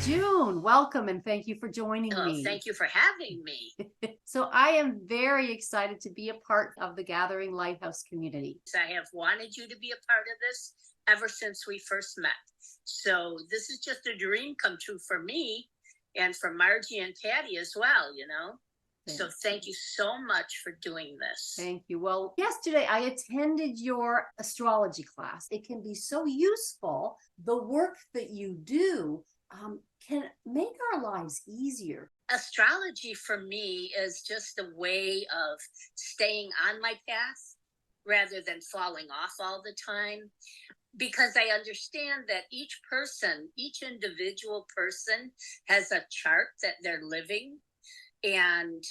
June, welcome and thank you for joining me. Thank you for having me. So I am very excited to be a part of the Gathering Lighthouse community. I have wanted you to be a part of this ever since we first met. So this is just a dream come true for me and for Margie and Patty as well, you know. So thank you so much for doing this. Thank you. Well, yesterday I attended your astrology class. It can be so useful. The work that you do can make our lives easier. Astrology for me is just a way of staying on my path rather than falling off all the time, because I understand that each person, each individual person has a chart that they're living, and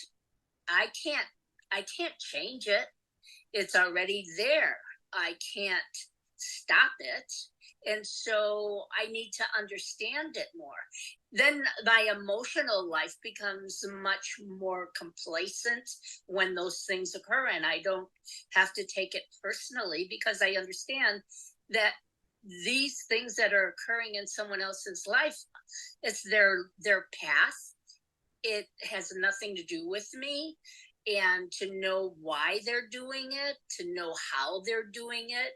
I can't change it. It's already there. I can't stop it. And so I need to understand it more. Then my emotional life becomes much more complacent when those things occur, and I don't have to take it personally because I understand that these things that are occurring in someone else's life, it's their path. It has nothing to do with me. And to know why they're doing it, to know how they're doing it,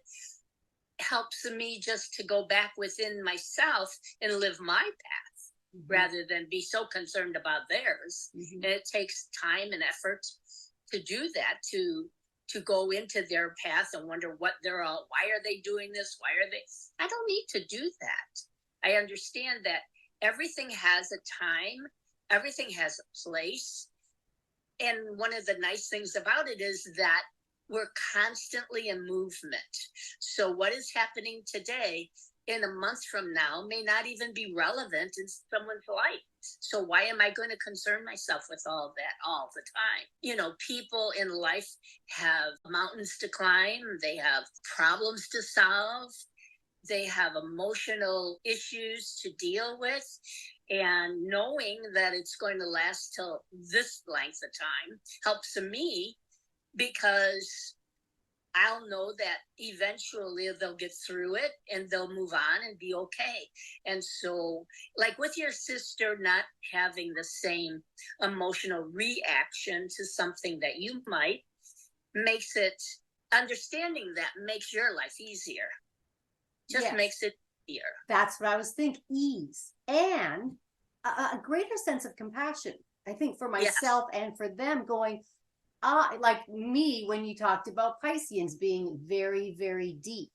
helps me just to go back within myself and live my path rather than be so concerned about theirs. And it takes time and effort to do that, to go into their path and wonder what they're all, why are they doing this? Why are they? I don't need to do that. I understand that everything has a time, everything has a place. And one of the nice things about it is that we're constantly in movement. So what is happening today in a month from now may not even be relevant in someone's life. So why am I going to concern myself with all of that all the time? You know, people in life have mountains to climb. They have problems to solve. They have emotional issues to deal with. And knowing that it's going to last till this length of time helps me, because I'll know that eventually they'll get through it and they'll move on and be okay. And so, like with your sister not having the same emotional reaction to something that you might, makes it, understanding that makes your life easier. Just makes it easier. That's what I was thinking, ease and a greater sense of compassion, I think, for myself and for them, going, like me, when you talked about Pisceans being very, very deep.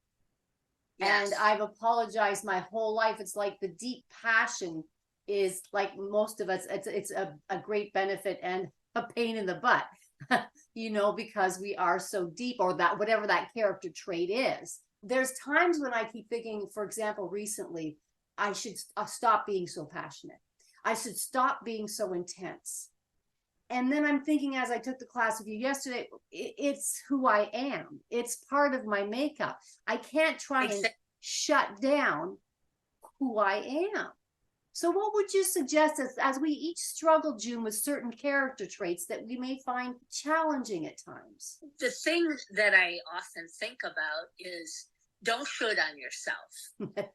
And I've apologized my whole life. It's like the deep passion is, like most of us, it's a great benefit and a pain in the butt, you know, because we are so deep, or that whatever that character trait is. There's times when I keep thinking, for example, recently, I should stop being so passionate. I should stop being so intense. And then I'm thinking, as I took the class with you yesterday, it's who I am. It's part of my makeup. I can't try and shut down who I am. So what would you suggest as we each struggle, June, with certain character traits that we may find challenging at times? The thing that I often think about is, don't should on yourself.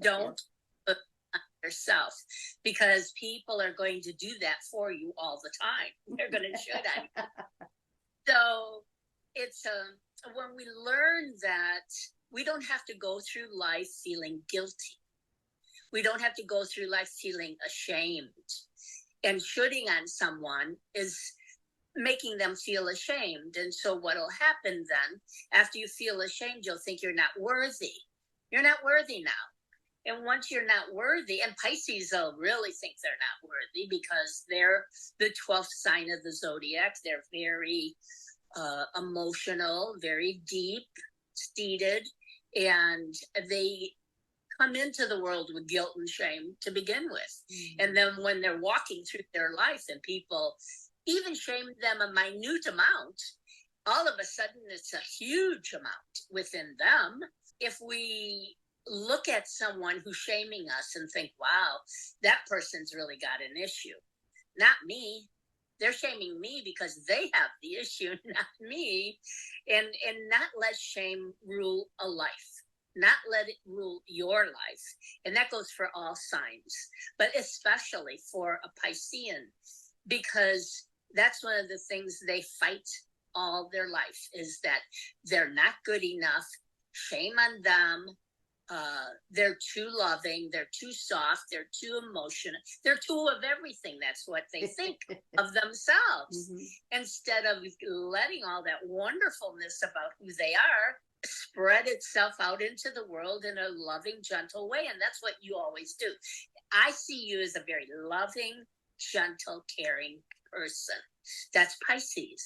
Don't put on yourself, because people are going to do that for you all the time. They're going to should on you. So it's when we learn that we don't have to go through life feeling guilty. We don't have to go through life feeling ashamed. And shoulding on someone is making them feel ashamed. And so what'll happen then, after you feel ashamed, you'll think you're not worthy. You're not worthy now. And once you're not worthy, and Pisces will really think they're not worthy because they're the 12th sign of the zodiac. They're very emotional, very deep seated, and they come into the world with guilt and shame to begin with. And then when they're walking through their life and people even shame them a minute amount, all of a sudden it's a huge amount within them. If we look at someone who's shaming us and think, wow, that person's really got an issue, not me. They're shaming me because they have the issue, not me. And not let shame rule a life. not let it rule your life. And that goes for all signs, but especially for a Piscean, because that's one of the things they fight all their life, is that they're not good enough. Shame on them. They're too loving, they're too soft, they're too emotional, they're too of everything. That's what they think of themselves. Instead of letting all that wonderfulness about who they are spread itself out into the world in a loving, gentle way. And that's what you always do. I see you as a very loving, gentle, caring person. That's Pisces.